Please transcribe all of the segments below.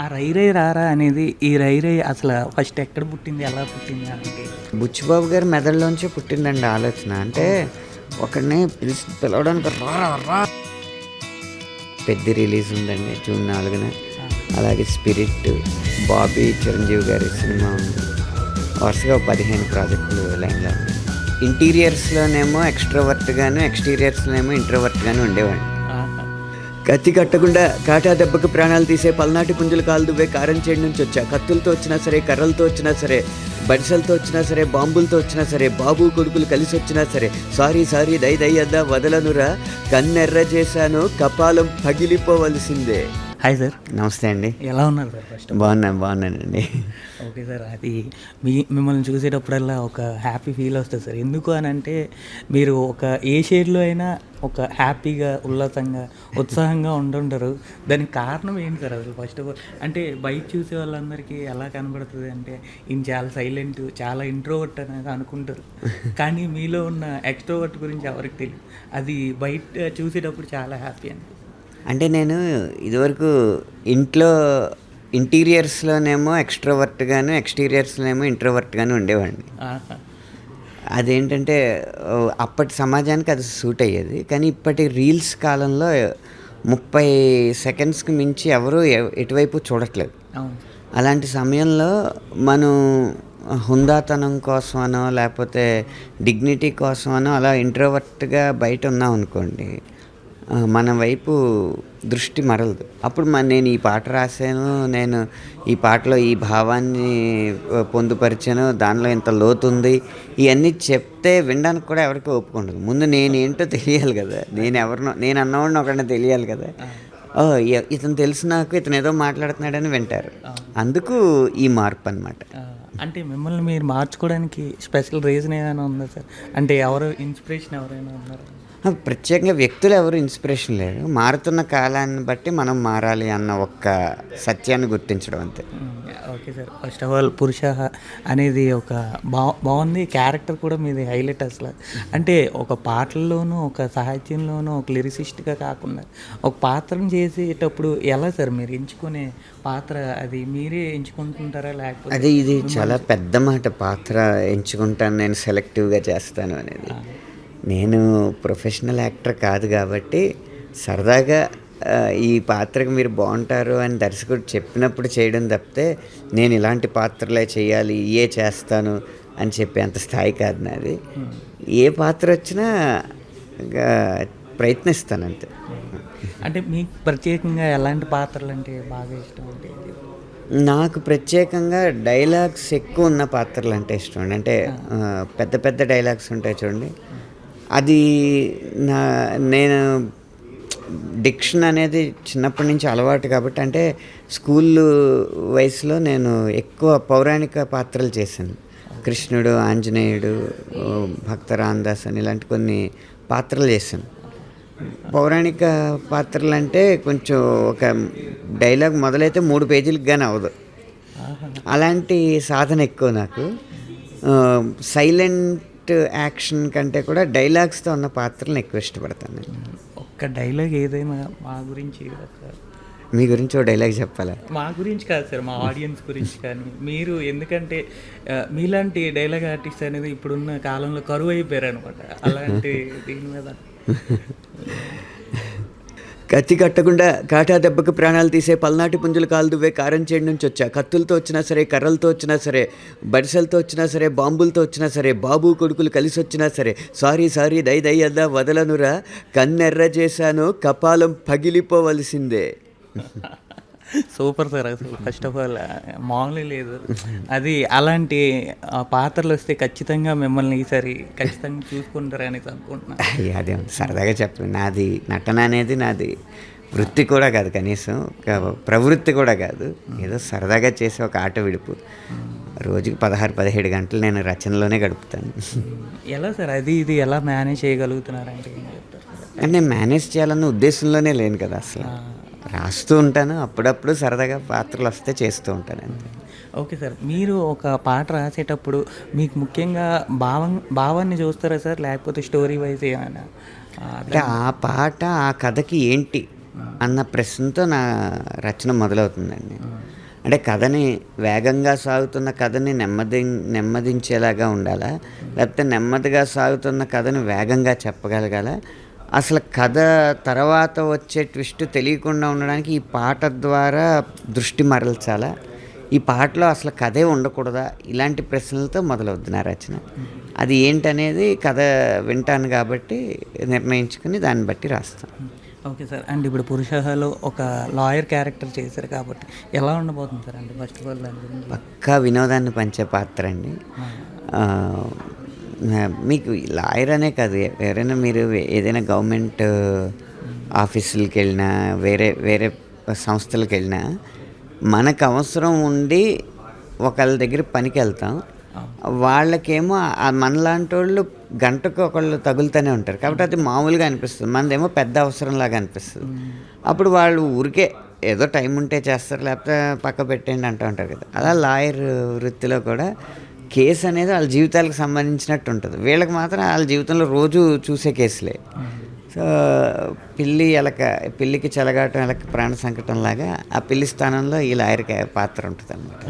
ఆ 'రై రై రారా' అనేది ఈ 'రై రై' అసల ఫస్ట్ ఎక్కడ పుట్టింది? ఎలా పుట్టింది అనేది? బుచ్చిబాబు గారి మెదడులోంచే పుట్టిందండి ఆలోచన. అంటే ఒకడిని పిలవడానికి రా రా పెద్ద రిలీజ్ ఉందండి జూన్ 4న. అలాగే స్పిరిట్, బాబీ చిరంజీవి గారి సినిమా ఉంది. వరుసగా 15 ప్రాజెక్టులు లైన్లో ఉన్నాయి. ఇంటీరియర్స్లోనేమో ఎక్స్ట్రోవర్ట్గాను, ఎక్స్టీరియర్స్లోనేమో ఇంట్రోవర్ట్గాను ఉండేవాడిని. ఆహా! కత్తి కట్టకుండా కాటా దెబ్బకు ప్రాణాలు తీసే పల్నాటి పుంజులు కాలు దువ్వే కారం చేడు నుంచి వచ్చా. కత్తులతో వచ్చినా సరే, కర్రలతో వచ్చినా సరే, బడిసలతో వచ్చినా సరే, బాంబులతో వచ్చినా సరే, బాబు కొడుకులు కలిసి వచ్చినా సరే, సారీ సారీ దై దై అద్దా వదలనురా, కన్నెర్ర చేశాను కపాలం పగిలిపోవలసిందే. Hi sir. నమస్తే అండి. ఎలా ఉన్నారు సార్? ఫస్ట్ బాగున్నానండి. Okay sir. అది మిమ్మల్ని చూసేటప్పుడల్లా ఒక హ్యాపీ ఫీల్ వస్తుంది సార్. ఎందుకు అని అంటే మీరు ఒక ఏ షేడ్లో అయినా ఒక హ్యాపీగా, ఉల్లాసంగా, ఉత్సాహంగా ఉండుంటారు. దానికి కారణం ఏంటి సార్ అసలు? ఫస్ట్ ఆఫ్ ఆల్ అంటే బయట చూసే వాళ్ళందరికీ ఎలా కనబడుతుంది అంటే ఈయన చాలా సైలెంట్, చాలా ఇంట్రోవర్ట్ అనేది అనుకుంటారు. కానీ మీలో ఉన్న ఎక్స్ట్రోవర్ట్ గురించి ఎవరికి తెలియదు. అది బయట చూసేటప్పుడు చాలా హ్యాపీ అనిపిస్తుంది. అంటే నేను ఇదివరకు ఇంట్లో ఇంటీరియర్స్లోనేమో ఎక్స్ట్రోవర్ట్గాను, ఎక్స్టీరియర్స్లోనేమో ఇంట్రోవర్ట్గాను ఉండేవాడిని. ఆహా! అదేంటంటే అప్పటి సమాజానికి అది సూట్ అయ్యేది. కానీ ఇప్పటి రీల్స్ కాలంలో 30 సెకండ్స్కి మించి ఎవరు ఎటువైపు చూడట్లేదు. అవును. అలాంటి సమయంలో మనం హుందాతనం కోసమనో లేకపోతే డిగ్నిటీ కోసమనో అలా ఇంట్రోవర్ట్గా బయట ఉన్నాం అనుకోండి, మన వైపు దృష్టి మరలదు. అప్పుడు నేను ఈ పాట రాశాను, నేను ఈ పాటలో ఈ భావాన్ని పొందుపరిచాను, దానిలో ఇంత లోతుంది, ఇవన్నీ చెప్తే వినడానికి కూడా ఎవరికి ఒప్పుకుండదు. ముందు నేనేంటో తెలియాలి కదా, నేను అన్నవాడిని ఒకరిని తెలియాలి కదా. ఇతను తెలుసు నాకు, ఇతను ఏదో మాట్లాడుతున్నాడని వింటారు. అందుకు ఈ మార్పు అనమాట. అంటే మిమ్మల్ని మీరు మార్చుకోవడానికి స్పెషల్ రీజన్ ఏమైనా ఉందా సార్? అంటే ఇన్స్పిరేషన్ ఎవరైనా ఉన్నారా? ప్రత్యేకంగా వ్యక్తులు ఎవరు ఇన్స్పిరేషన్ లేరు. మారుతున్న కాలాన్ని బట్టి మనం మారాలి అన్న ఒక్క సత్యాన్ని గుర్తించడం అంతే. Okay sir. First of all పురుష అనేది ఒక బాగుంది. క్యారెక్టర్ కూడా మీది హైలైట్ అసలు. అంటే ఒక పాటల్లోనూ, ఒక సాహిత్యంలోనూ, ఒక లిరిసిస్ట్గా కాకుండా ఒక పాత్రను చేసేటప్పుడు ఎలా సార్ మీరు ఎంచుకునే పాత్ర? అది మీరే ఎంచుకుంటుంటారా లేకపోతే? ఇది చాలా పెద్ద మాట, పాత్ర ఎంచుకుంటాను నేను, సెలెక్టివ్గా చేస్తాను అనేది. నేను ప్రొఫెషనల్ యాక్టర్ కాదు కాబట్టి సరదాగా ఈ పాత్రకు మీరు బాగుంటారు అని దర్శకుడు చెప్పినప్పుడు చేయడం తప్పితే, నేను ఇలాంటి పాత్రలే చేయాలి, ఇయే చేస్తాను అని చెప్పే అంత స్థాయి కాదు నాది. ఏ పాత్ర వచ్చినా ప్రయత్నిస్తాను అంతే. అంటే మీకు ప్రత్యేకంగా ఎలాంటి పాత్రలు అంటే బాగా ఇష్టం? అంటే నాకు ప్రత్యేకంగా డైలాగ్స్ ఎక్కువ ఉన్న పాత్రలు అంటే ఇష్టం అండి. అంటే పెద్ద పెద్ద డైలాగ్స్ ఉంటాయి చూడండి, అది నేను డిక్షన్ అనేది చిన్నప్పటి నుంచి అలవాటు కాబట్టి, అంటే స్కూల్ వయసులో నేను ఎక్కువ పౌరాణిక పాత్రలు చేశాను. కృష్ణుడు, ఆంజనేయుడు, భక్త రామదాస్ అని ఇలాంటి కొన్ని పాత్రలు చేశాను. పౌరాణిక పాత్రలు అంటే కొంచెం ఒక డైలాగ్ మొదలైతే 3 పేజీలకు కానీ అవ్వదు. అలాంటి సాధన ఎక్కువ నాకు. సైలెంట్ యాక్షన్ కంటే కూడా డైలాగ్స్తో ఉన్న పాత్రలను ఎక్కువ ఇష్టపడతాను. ఒక్క డైలాగ్ ఏదైనా మా గురించి, మీ గురించి ఒక డైలాగ్ చెప్పాలా? మా గురించి కాదు సార్, మా ఆడియన్స్ గురించి కానీ మీరు. ఎందుకంటే మీలాంటి డైలాగ్ ఆర్టిస్ట్ అనేది ఇప్పుడున్న కాలంలో కరువు అయిపోయారు అనమాట. అలాంటి దీని మీద కత్తి కట్టకుండా కాటా దెబ్బకు ప్రాణాలు తీసే పల్నాటి పుంజులు కాలు దువ్వే కారం చేడు నుంచి వచ్చా. కత్తులతో వచ్చినా సరే, కర్రలతో వచ్చినా సరే, బడిసలతో వచ్చినా సరే, బాంబులతో వచ్చినా సరే, బాబు కొడుకులు కలిసి వచ్చినా సరే, సారీ సారీ దై దై అద్దా వదలనురా, కన్నెర్ర చేశాను కపాలం పగిలిపోవలసిందే. Super sir. అసలు ఫస్ట్ ఆఫ్ ఆల్ మామూలు లేదు అది. అలాంటి పాత్రలు వస్తే ఖచ్చితంగా మిమ్మల్ని ఈసారి ఖచ్చితంగా చూసుకుంటారని అనుకుంటున్నాను. అదే సరదాగా చెప్పండి. నాది నటన అనేది నాది వృత్తి కూడా కాదు, కనీసం ప్రవృత్తి కూడా కాదు. ఏదో సరదాగా చేసే ఒక ఆట విడుపు. రోజుకి 16-17 గంటలు నేను రచనలోనే గడుపుతాను. ఎలా సార్ ఇది ఎలా మేనేజ్ చేయగలుగుతున్నారంటే ఏం చెప్తారు? అంటే మేనేజ్ చేయాలన్న ఉద్దేశంలోనే లేను కదా అసలు. రాస్తూ ఉంటాను, అప్పుడప్పుడు సరదాగా పాత్రలు వస్తే చేస్తూ ఉంటాను అంతే. Okay sir. మీరు ఒక పాట రాసేటప్పుడు మీకు ముఖ్యంగా భావాన్ని చూస్తారా సార్, లేకపోతే స్టోరీ వైజ్ ఏమైనా? అంటే ఆ పాట ఆ కథకి ఏంటి అన్న ప్రశ్నతో నా రచన మొదలవుతుందండి. అంటే కథని వేగంగా సాగుతున్న కథని నెమ్మదించేలాగా ఉండాలా, లేకపోతే నెమ్మదిగా సాగుతున్న కథని వేగంగా చెప్పగలగాల, అసలు కథ తర్వాత వచ్చే ట్విస్ట్ తెలియకుండా ఉండడానికి ఈ పాట ద్వారా దృష్టి మరల్చాలా, ఈ పాటలో అసలు కథే ఉండకూడదా, ఇలాంటి ప్రశ్నలతో మొదలవుద్ది నా రచన. అది ఏంటనేది కథ వింటాను కాబట్టి నిర్ణయించుకుని దాన్ని బట్టి రాస్తాను. Okay sir. అండ్ ఇప్పుడు పురుషలో ఒక లాయర్ క్యారెక్టర్ చేశారు కాబట్టి ఎలా ఉండబోతుంది సార్? అంటే ఫస్ట్ ఆఫ్ ఆల్ దాని గురించి. పక్కా వినోదాన్ని పంచే పాత్ర అండి. మీకు లాయర్ అనే కాదు, ఎవరైనా మీరు ఏదైనా గవర్నమెంట్ ఆఫీసులకి వెళ్ళినా, వేరే వేరే సంస్థలకు వెళ్ళినా, మనకు అవసరం ఉండి ఒకళ్ళ దగ్గర పనికి వెళ్తాం. వాళ్ళకేమో మనలాంటి వాళ్ళు గంటకు ఒకళ్ళు తగులుతూనే ఉంటారు కాబట్టి అది మామూలుగా అనిపిస్తుంది. మనదేమో పెద్ద అవసరంలాగా అనిపిస్తుంది. అప్పుడు వాళ్ళు ఊరికే ఏదో టైం ఉంటే చేస్తారు, లేకపోతే పక్క పెట్టేయండి అంటూ ఉంటారు కదా. అలా లాయర్ వృత్తిలో కూడా కేసు అనేది వాళ్ళ జీవితాలకు సంబంధించినట్టు ఉంటుంది. వీళ్ళకి మాత్రం వాళ్ళ జీవితంలో రోజు చూసే కేసులే. సో పిల్లికి చెలగాటం ఎలక ప్రాణ సంకటం లాగా ఆ పిల్లి స్థానంలో ఈ లాయర్ పాత్ర ఉంటుంది అన్నమాట.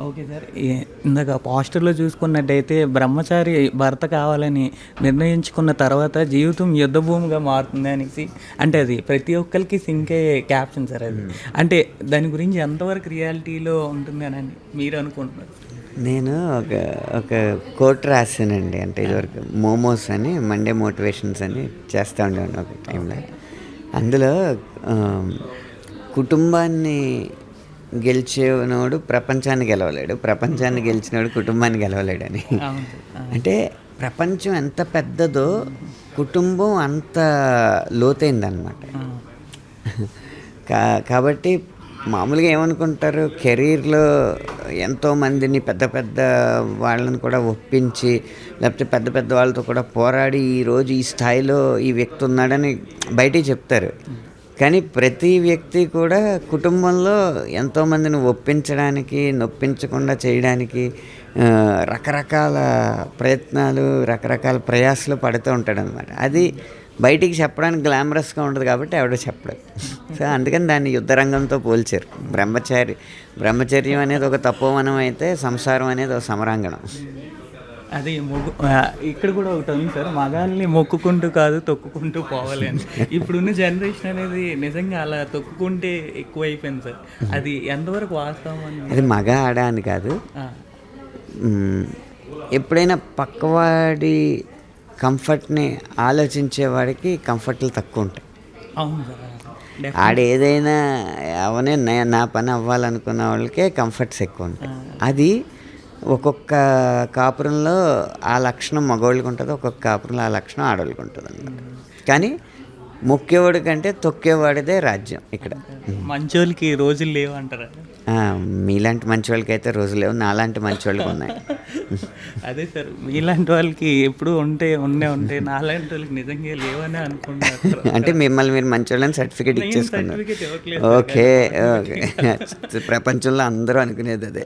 Okay sir. ఇందాక పోస్టర్లో చూసుకున్నట్టయితే బ్రహ్మచారి భర్త కావాలని నిర్ణయించుకున్న తర్వాత జీవితం యుద్ధభూమిగా మారుతుంది అనేసి, అంటే అది ప్రతి ఒక్కరికి సింక్ అయ్యే క్యాప్షన్ సార్ అది. అంటే దాని గురించి ఎంతవరకు రియాలిటీలో ఉంటుంది అని మీరు అనుకుంటున్నారు? నేను ఒక కోట్ రాశానండి. అంటే ఇదివరకు మోమోస్ అని, మండే మోటివేషన్స్ అని చేస్తూ ఉండేవాడిని ఒక టైంలో. అందులో కుటుంబాన్ని గెలిచేవాడు ప్రపంచాన్ని గెలవలేడు, ప్రపంచాన్ని గెలిచినవాడు కుటుంబాన్ని గెలవలేడని. అంటే ప్రపంచం ఎంత పెద్దదో కుటుంబం అంత లోతైందన్నమాట. కాబట్టి మామూలుగా ఏమనుకుంటారు, కెరీర్లో ఎంతోమందిని పెద్ద పెద్ద వాళ్ళని కూడా ఒప్పించి, లేకపోతే పెద్ద పెద్ద వాళ్ళతో కూడా పోరాడి ఈరోజు ఈ స్థాయిలో ఈ వ్యక్తి ఉన్నాడని బయటికి చెప్తారు. కానీ ప్రతి వ్యక్తి కూడా కుటుంబంలో ఎంతోమందిని ఒప్పించడానికి, నొప్పించకుండా చేయడానికి రకరకాల ప్రయత్నాలు, రకరకాల ప్రయాసాలు పడుతూ ఉంటాడనమాట. అది బయటికి చెప్పడానికి గ్లామరస్గా ఉంటుంది కాబట్టి ఎవడో చెప్పలేదు. సో అందుకని దాన్ని యుద్ధరంగంతో పోల్చారు. బ్రహ్మచర్యం అనేది ఒక తపోవనం అయితే సంసారం అనేది ఒక సమరాంగణం. అది ఇక్కడ కూడా ఒకటి ఉంది సార్, మగాల్ని మొక్కుకుంటూ కాదు తొక్కుకుంటూ పోవాలి అని. ఇప్పుడున్న జనరేషన్ అనేది నిజంగా అలా తొక్కుకుంటే ఎక్కువ అయిపోయింది సార్. అది ఎంతవరకు వాస్తవం అని? అది మగ ఆడ అని కాదు, ఎప్పుడైనా పక్కవాడి కంఫర్ట్ని ఆలోచించేవాడికి కంఫర్ట్లు తక్కువ ఉంటాయి. అవును సార్. ఆడేదైనా అవనే నా పని అవ్వాలనుకున్న వాళ్ళకే కంఫర్ట్స్ ఎక్కువ ఉంటాయి. అది ఒక్కొక్క కాపురంలో ఆ లక్షణం మగవాళ్ళకి ఉంటుంది, ఒక్కొక్క కాపురంలో ఆ లక్షణం ఆడవాళ్ళకి ఉంటుంది అన్నమాట. కానీ మొక్కేవాడి కంటే తొక్కేవాడిదే రాజ్యం ఇక్కడ. మంచోళ్ళకి రోజులు లేవు అంటారా? మీలాంటి మంచి వాళ్ళకి అయితే రోజులు లేవు, నాలాంటి మంచి వాళ్ళకి ఉన్నాయి. అదే సార్, మీలాంటి వాళ్ళకి ఎప్పుడు ఉంటే నాలాంటి వాళ్ళకి నిజంగా లేవని అనుకుంటున్నారు. అంటే మిమ్మల్ని మీరు మంచి వాళ్ళని సర్టిఫికేట్ ఇచ్చేసుకున్నారు. Okay okay. ప్రపంచంలో అందరూ అనుకునేది అదే,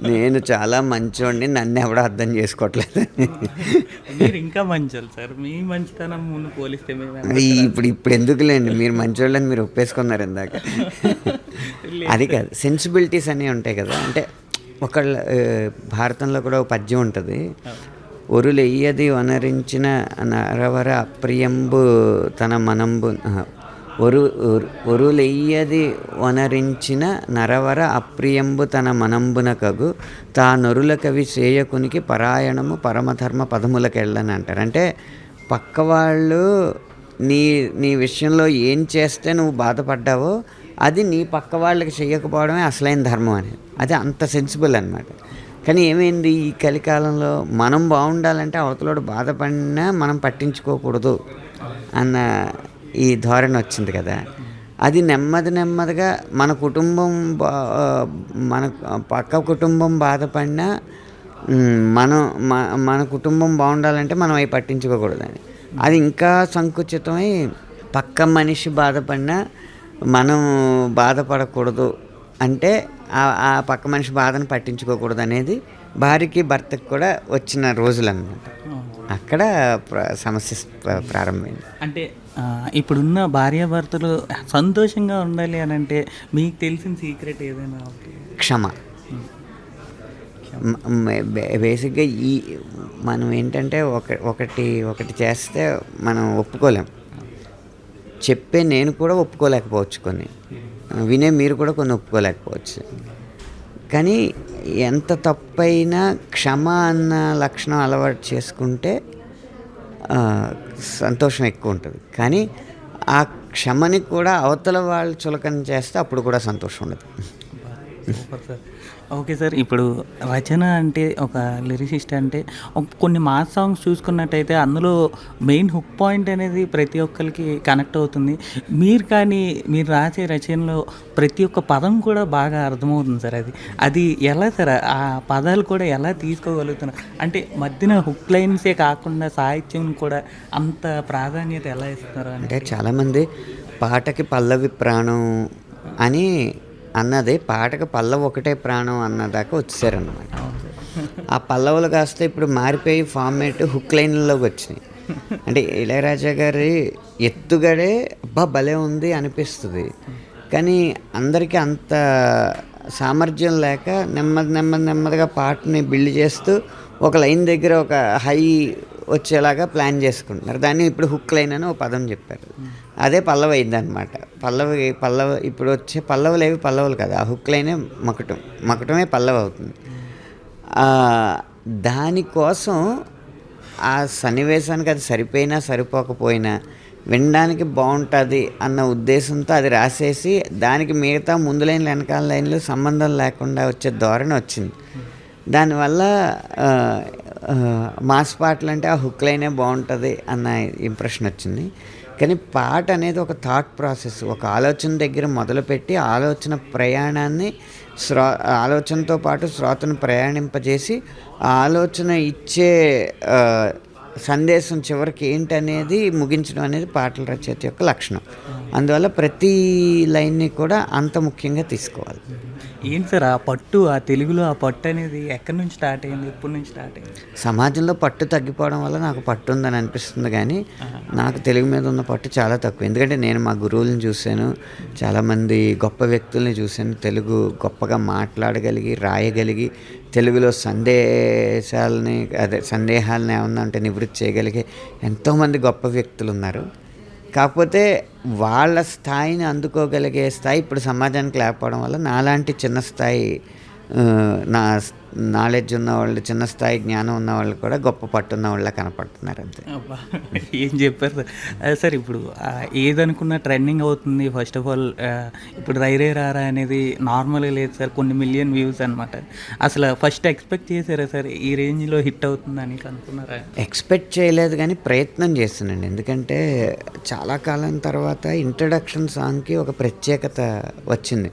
నేను చాలా మంచోడిని, నన్ను ఎవడో అర్థం చేసుకోవట్లేదు. మీరు ఇంకా మంచోళ్ళు సార్, మీ మంచితనం ముందు పోలిస్తే ఇప్పుడు ఎందుకులేండి, మీరు మంచోళ్ళని మీరు ఒప్పేసుకున్నారు ఇందాక. అది కాదు, సెన్సిబిలిటీస్ అనేవి ఉంటాయి కదా. అంటే ఒకళ్ళ భారతంలో కూడా ఒక పద్యం ఉంటుంది, ఒరులెయ్యది వనరించిన నరవర అప్రియంబు తన మనంబు, ఒరులెయ్యది వనరించిన నరవర అప్రియంబు తన మనంబున కగు తా నొరుల కవి చేయకునికి పరాయణము పరమధర్మ పదములకెళ్ళని అంటారు. అంటే పక్కవాళ్ళు నీ విషయంలో ఏం చేస్తే నువ్వు బాధపడ్డావో అది నీ పక్క వాళ్ళకి చేయకపోవడమే అసలైన ధర్మం అనేది. అది అంత సెన్సిబుల్ అనమాట. కానీ ఏమైంది, ఈ కలికాలంలో మనం బాగుండాలంటే అవతలోడు బాధపడినా మనం పట్టించుకోకూడదు అన్న ఈ ధోరణి వచ్చింది కదా. అది నెమ్మదిగా మన కుటుంబం మన పక్క కుటుంబం బాధపడినా మన కుటుంబం బాగుండాలంటే మనం అవి పట్టించుకోకూడదని, అది ఇంకా సంకుచితమై పక్క మనిషి బాధపడినా మనం బాధపడకూడదు అంటే ఆ పక్క మనిషి బాధను పట్టించుకోకూడదు అనేది భార్యకి భర్తకి కూడా వచ్చిన రోజులు అన్నమాట. అక్కడ సమస్య ప్రారంభమైంది. అంటే ఇప్పుడున్న భార్యాభర్తలు సంతోషంగా ఉండాలి అని అంటే మీకు తెలిసిన సీక్రెట్ ఏదైనా ఒకటి? క్షమ. బేసిక్గా మనం ఏంటంటే ఒకటి చేస్తే మనం ఒప్పుకోలేం. చెప్పే నేను కూడా ఒప్పుకోలేకపోవచ్చు, కొన్ని వినే మీరు కూడా కొన్ని ఒప్పుకోలేకపోవచ్చు. కానీ ఎంత తప్పైనా క్షమ అన్న లక్షణం అలవాటు చేసుకుంటే సంతోషం ఎక్కువ ఉంటుంది. కానీ ఆ క్షమని కూడా అవతల వాళ్ళు చులకన చేస్తే అప్పుడు కూడా సంతోషం ఉండదు. Super sir. Okay sir. ఇప్పుడు రచన అంటే ఒక లిరిసిస్ట్ అంటే కొన్ని మాస్ సాంగ్స్ చూసుకున్నట్టయితే అందులో మెయిన్ హుక్ పాయింట్ అనేది ప్రతి ఒక్కరికి కనెక్ట్ అవుతుంది. మీరు రాసే రచనలో ప్రతి ఒక్క పదం కూడా బాగా అర్థమవుతుంది సార్. అది ఎలా సార్? ఆ పదాలు కూడా ఎలా తీసుకోగలుగుతున్నారు? అంటే మధ్యన హుక్ లైన్సే కాకుండా సాహిత్యం కూడా అంత ప్రాధాన్యత ఎలా ఇస్తున్నారు అంటే చాలామంది పాటకి పల్లవి ప్రాణం అని అన్నది, పాటకి పల్లవి ఒకటే ప్రాణం అన్నదాకా వచ్చేసారనమాట. ఆ పల్లవులు కాస్త ఇప్పుడు మారిపోయి ఫార్మేట్ హుక్ లైన్లోకి వచ్చినాయి. అంటే ఇళయరాజా గారి ఎత్తుగడే భలే ఉంది అనిపిస్తుంది. కానీ అందరికీ అంత సామర్థ్యం లేక నెమ్మదిగా పాటని బిల్డ్ చేస్తూ ఒక లైన్ దగ్గర ఒక హై వచ్చేలాగా ప్లాన్ చేసుకుంటున్నారు. దాన్ని ఇప్పుడు హుక్ లైన్ అని ఒక పదం చెప్పారు. అదే పల్లవి అయిందనమాట. పల్లవి ఇప్పుడు వచ్చే పల్లవులు ఏవి పల్లవులు కదా, ఆ హుక్ లైనే మకటమే పల్లవి అవుతుంది. దానికోసం ఆ సన్నివేశానికి అది సరిపోయినా సరిపోకపోయినా వినడానికి బాగుంటుంది అన్న ఉద్దేశంతో అది రాసేసి దానికి మిగతా ముందు లైన్లు వెనకాల లైన్లు సంబంధం లేకుండా వచ్చే ధోరణి వచ్చింది. దానివల్ల మాస్ పాటలు అంటే ఆ హుక్ లైనే బాగుంటుంది అన్న ఇంప్రెషన్ వచ్చింది. కానీ పాట అనేది ఒక థాట్ ప్రాసెస్, ఒక ఆలోచన దగ్గర మొదలుపెట్టి ఆలోచన ప్రయాణాన్ని ఆలోచనతో పాటు శ్రోతను ప్రయాణింపజేసి ఆ ఆలోచన ఇచ్చే సందేశం చివరికి ఏంటనేది ముగించడం అనేది పాటల రచయిత యొక్క లక్షణం. అందువల్ల ప్రతి లైన్ని కూడా అంత ముఖ్యంగా తీసుకోవాలి. ఏంటి సార్ ఆ పట్టు, ఆ తెలుగులో ఆ పట్టు అనేది ఎక్కడి నుంచి స్టార్ట్ అయింది? ఎప్పటి నుంచి స్టార్ట్ అయింది? సమాజంలో పట్టు తగ్గిపోవడం వల్ల నాకు పట్టు ఉందని అనిపిస్తుంది. కానీ నాకు తెలుగు మీద ఉన్న పట్టు చాలా తక్కువ. ఎందుకంటే నేను మా గురువులను చూశాను, చాలామంది గొప్ప వ్యక్తుల్ని చూశాను. తెలుగు గొప్పగా మాట్లాడగలిగి రాయగలిగి తెలుగులో సందేహాలని ఏమన్నా అంటే నివృత్తి చేయగలిగే ఎంతోమంది గొప్ప వ్యక్తులు ఉన్నారు. కాకపోతే వాళ్ళ స్థాయిని అందుకోగలిగే స్థాయి ఇప్పుడు సమాజానికి లేకపోవడం వల్ల నాలాంటి చిన్న స్థాయి నాలెడ్జ్ ఉన్నవాళ్ళు, చిన్న స్థాయి జ్ఞానం ఉన్నవాళ్ళు కూడా గొప్ప పట్టున్న వాళ్ళ కనపడుతున్నారు అంతే. ఏం చెప్పారు సార్. సార్ ఇప్పుడు ఏదనుకున్నా ట్రెండింగ్ అవుతుంది. ఫస్ట్ ఆఫ్ ఆల్ ఇప్పుడు రైరే రారా అనేది నార్మల్గా లేదు సార్, కొన్ని మిలియన్ వ్యూస్ అనమాట. అసలు ఫస్ట్ ఎక్స్పెక్ట్ చేశారా సార్ ఈ రేంజ్లో హిట్ అవుతుందని అనుకున్నారా? ఎక్స్పెక్ట్ చేయలేదు కానీ ప్రయత్నం చేస్తున్నాండి. ఎందుకంటే చాలా కాలం తర్వాత ఇంట్రడక్షన్ సాంగ్కి ఒక ప్రత్యేకత వచ్చింది.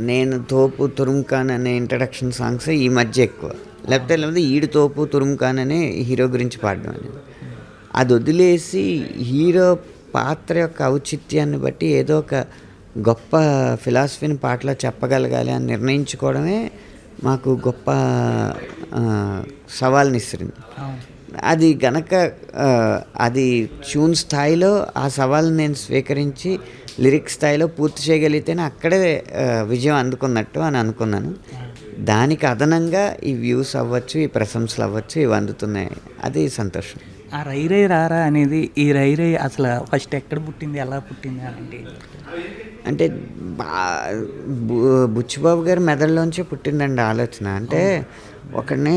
నేను తోపు తురుంఖాన్ అనే ఇంట్రడక్షన్ సాంగ్స్ ఈ మధ్య ఎక్కువ, లేకపోతే ఈడు తోపు తురుంఖాన్ అనే హీరో గురించి పాడడం అనేది. అది వదిలేసి హీరో పాత్ర యొక్క ఔచిత్యాన్ని బట్టి ఏదో ఒక గొప్ప ఫిలాసఫీని పాటలో చెప్పగలగాలి అని నిర్ణయించుకోవడమే మాకు గొప్ప సవాల్ని ఇస్తుంది. అది గనక అది ట్యూన్ స్థాయిలో ఆ సవాల్ని నేను స్వీకరించి లిరిక్స్ స్థాయిలో పూర్తి చేయగలిగితేనే అక్కడే విజయం అందుకున్నట్టు అని అనుకున్నాను. దానికి అదనంగా ఈ వ్యూస్ అవ్వచ్చు, ఈ ప్రశంసలు అవ్వచ్చు, ఇవి అందుతున్నాయి. అది సంతోషం. ఆ రైరై రారా అనేది, ఈ రైరై అసలు ఫస్ట్ ఎక్కడ పుట్టింది, ఎలా పుట్టింది అంటే బుచ్చిబాబు గారి మెదడులోంచే పుట్టిందండి ఆలోచన. అంటే ఒకడిని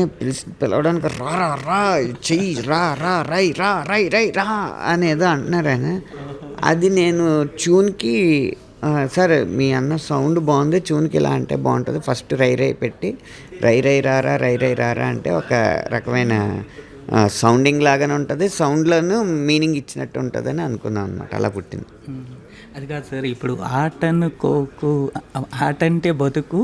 పిలవడానికి రా రా రా చెయ్యి రా రా రై రా రై రై రా అనేదో అంటున్నారు ఆయన. అది నేను ట్యూన్కి సరే మీ అన్న సౌండ్ బాగుంది, ట్యూన్కి ఇలా అంటే బాగుంటుంది, ఫస్ట్ రై రై పెట్టి రై రై రారా రై రై రారా అంటే ఒక రకమైన సౌండింగ్ లాగానే ఉంటుంది, సౌండ్లోనూ మీనింగ్ ఇచ్చినట్టు ఉంటుందని అనుకున్నాం అనమాట. అలా పుట్టింది. అది కాదు సార్, ఇప్పుడు ఆట అనుకోకు, ఆట అంటే బతుకు,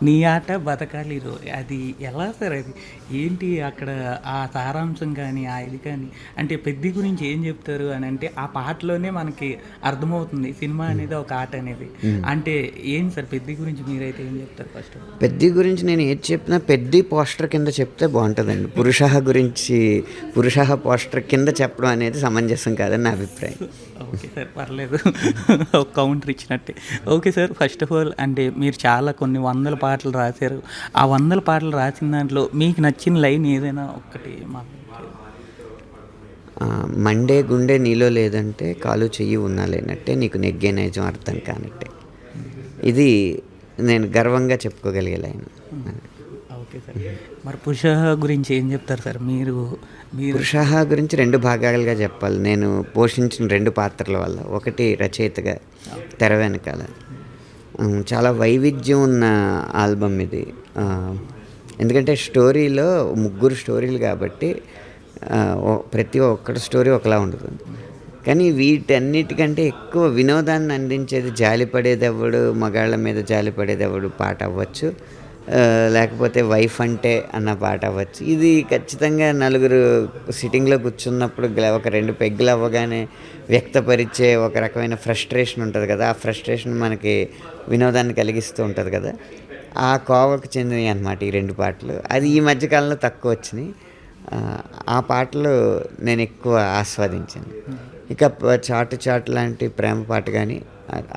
నీ ఆట బతకాలి అది ఎలా సార్? అది ఏంటి అక్కడ ఆ సారాంశం కానీ ఆ ఇది కానీ, అంటే పెద్ది గురించి ఏం చెప్తారు అని అంటే ఆ పాటలోనే మనకి అర్థమవుతుంది సినిమా అనేది ఒక ఆట అనేది. అంటే ఏం సార్ పెద్ది గురించి మీరైతే ఏం చెప్తారు ఫస్ట్? పెద్ది గురించి నేను ఏది చెప్పినా పెద్ది పోస్టర్ కింద చెప్తే బాగుంటుందండి. గురించి పురుష పోస్టర్ కింద చెప్పడం అనేది సమంజసం కాదని నా అభిప్రాయం. ఓకే సార్, పర్లేదు. ఒక కౌంటర్ ఇచ్చినట్టే. Okay sir, first of all అంటే మీరు చాలా కొన్ని వందల పాటలు రాశారు. ఆ వందల పాటలు రాసిన దాంట్లో మీకు నచ్చిన లైన్ ఏదైనా ఒక్కటి మాకు? మండే గుండె నీలో లేదంటే కాలు చెయ్యి ఉన్నా లేనట్టే నీకు నెగ్గే నైజం అర్థం కానట్టే. ఇది నేను గర్వంగా చెప్పుకోగలిగే లైన్. ఓకే సార్, మరి పురుష గురించి ఏం చెప్తారు సార్? మీరు పురుష గురించి 2 భాగాలుగా చెప్పాలి. నేను పోషించిన 2 పాత్రల వల్ల. ఒకటి రచయితగా తెర వెనకాల చాలా వైవిధ్యం ఉన్న ఆల్బమ్ ఇది. ఎందుకంటే స్టోరీలో 3 స్టోరీలు కాబట్టి ప్రతి ఒక్కటి స్టోరీ ఒకలా ఉంటుంది. కానీ వీటన్నిటికంటే ఎక్కువ వినోదాన్ని అందించేది జాలిపడేదెవ్వడు, మగాళ్ళ మీద జాలిపడేదెవ్వడు పాట అవ్వచ్చు, లేకపోతే వైఫ్ అంటే అన్న పాట అవ్వచ్చు. ఇది ఖచ్చితంగా నలుగురు సిట్టింగ్లో కూర్చున్నప్పుడు ఒక 2 పెగ్గులు అవ్వగానే వ్యక్తపరిచే ఒక రకమైన ఫ్రస్ట్రేషన్ ఉంటుంది కదా. ఆ ఫ్రస్ట్రేషన్ మనకి వినోదాన్ని కలిగిస్తూ ఉంటుంది కదా. ఆ కోవకు చెందినవి అన్నమాట ఈ 2 పాటలు. అది ఈ మధ్యకాలంలో తక్కువ వచ్చినాయి. ఆ పాటలు నేను ఎక్కువ ఆస్వాదించాను. ఇక చాటు చాటు లాంటి ప్రేమ పాట కానీ,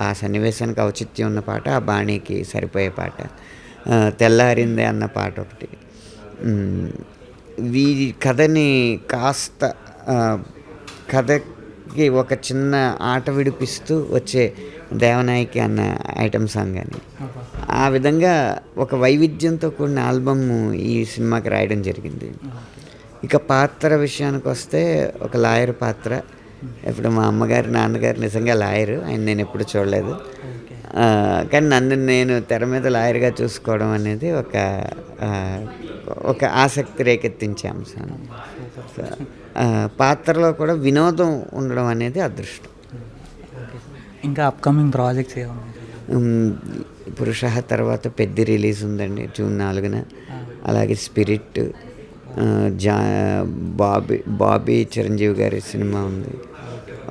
ఆ సన్నివేశానికి ఔచిత్యం ఉన్న పాట, ఆ బాణీకి సరిపోయే పాట, తెల్లారిందే అన్న పాట ఒకటి. వీరి కథని కాస్త కథకి ఒక చిన్న ఆట విడిపిస్తూ వచ్చే దేవనాయకి అన్న ఐటమ్ సాంగ్ కానీ, ఆ విధంగా ఒక వైవిధ్యంతో కూడిన ఆల్బమ్ ఈ సినిమాకి రాయడం జరిగింది. ఇక పాత్ర విషయానికి వస్తే ఒక లాయర్ పాత్ర. ఇప్పుడు మా అమ్మగారు నాన్నగారు నిజంగా లాయరు, ఆయన నేను ఎప్పుడు చూడలేదు. కానీ నన్ను నేను తెర మీద లాయర్గా చూసుకోవడం అనేది ఒక ఆసక్తి రేకెత్తించే అంశం. పాత్రలో కూడా వినోదం ఉండడం అనేది అదృష్టం. ఇంకా అప్కమింగ్ ప్రాజెక్ట్స్ ఏమన్నా? పురుష తర్వాత పెద్ది రిలీజ్ ఉందండి జూన్ 4న. అలాగే స్పిరిట్, బాబీ చిరంజీవి గారి సినిమా ఉంది.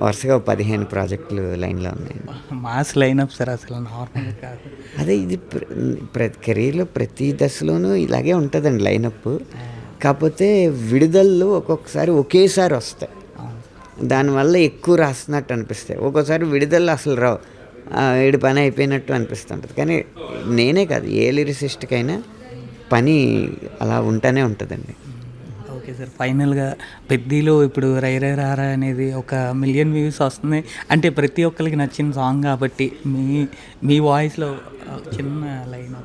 వరుసగా 15 ప్రాజెక్టులు లైన్లో ఉన్నాయి. మాస్ లైనప్ సార్, అసలు నార్మల్ కాదు. అదే ఇది కెరీర్లో ప్రతి దశలోనూ ఇలాగే ఉంటుందండి లైనప్. కాకపోతే విడుదలలో ఒక్కొక్కసారి ఒకేసారి వస్తాయి, దానివల్ల ఎక్కువ రాస్తున్నట్టు అనిపిస్తాయి. ఒక్కోసారి విడుదలలో అసలు రావు, ఏడు పని అయిపోయినట్టు అనిపిస్తుంటుంది. కానీ నేనే కాదు, ఏ లిరిసిస్ట్కైనా పని అలా ఉంటూనే ఉంటుందండి. ఓకే సార్, ఫైనల్గా పెద్దిలో ఇప్పుడు రై రై రారా అనేది 1 మిలియన్ వ్యూస్ వస్తున్నాయి. అంటే ప్రతి ఒక్కరికి నచ్చిన సాంగ్ కాబట్టి మీ వాయిస్లో చిన్న లైన్.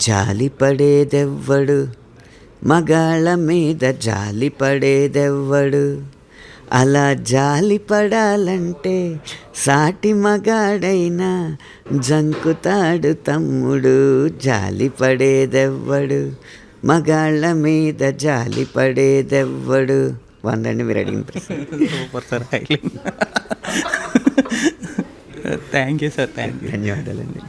జాలి పడేదెవ్వడు, మగాళ్ళ మీద జాలి పడేదెవ్వడు, అలా జాలి పడాలంటే సాటి మగాడైనా జంకుతాడు తమ్ముడు. జాలి పడేదెవ్వడు, మగాళ్ళ మీద జాలి పడేదెవ్వడు. వందండి మీరు అడిగిన ప్రశ్న. Super sir, thank you sir, thank you. ధన్యవాదాలండి.